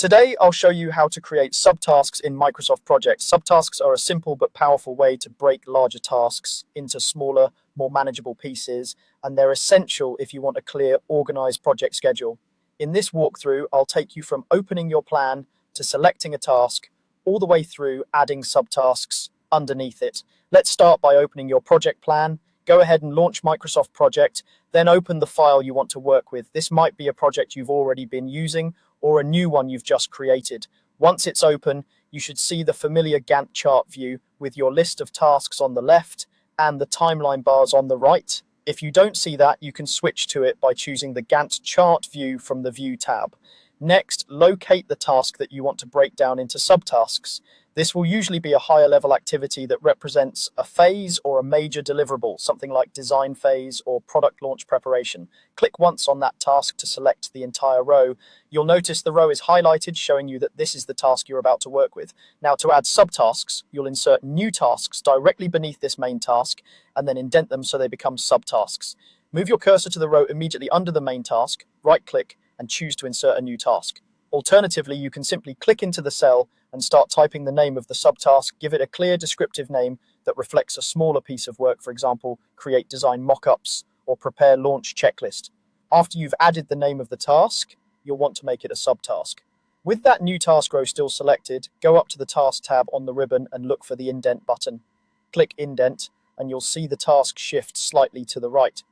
Today, I'll show you how to create subtasks in Microsoft Projects. Subtasks are a simple but powerful way to break larger tasks into smaller, more manageable pieces, and they're essential if you want a clear, organized project schedule. In this walkthrough, I'll take you from opening your plan to selecting a task, all the way through adding subtasks underneath it. Let's start by opening your project plan. Go ahead and launch Microsoft Project, then open the file you want to work with. This might be a project you've already been using or a new one you've just created. Once it's open, you should see the familiar Gantt chart view with your list of tasks on the left and the timeline bars on the right. If you don't see that, you can switch to it by choosing the Gantt chart view from the View tab. Next, locate the task that you want to break down into subtasks. This will usually be a higher level activity that represents a phase or a major deliverable, something like design phase or product launch preparation. Click once on that task to select the entire row. You'll notice the row is highlighted, showing you that this is the task you're about to work with. Now, to add subtasks, you'll insert new tasks directly beneath this main task and then indent them so they become subtasks. Move your cursor to the row immediately under the main task, right-click, and choose to insert a new task. Alternatively, you can simply click into the cell and start typing the name of the subtask. Give it a clear descriptive name that reflects a smaller piece of work, for example, create design mockups or prepare launch checklist. After you've added the name of the task, you'll want to make it a subtask. With that new task row still selected, go up to the Task tab on the ribbon and look for the Indent button. Click Indent and you'll see the task shift slightly to the right.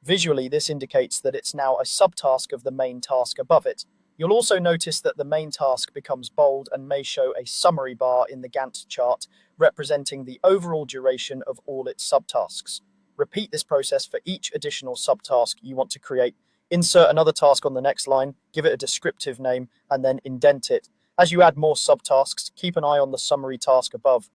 Visually, this indicates that it's now a subtask of the main task above it. You'll also notice that the main task becomes bold and may show a summary bar in the Gantt chart, representing the overall duration of all its subtasks. Repeat this process for each additional subtask you want to create. Insert another task on the next line, give it a descriptive name, and then indent it. As you add more subtasks, keep an eye on the summary task above.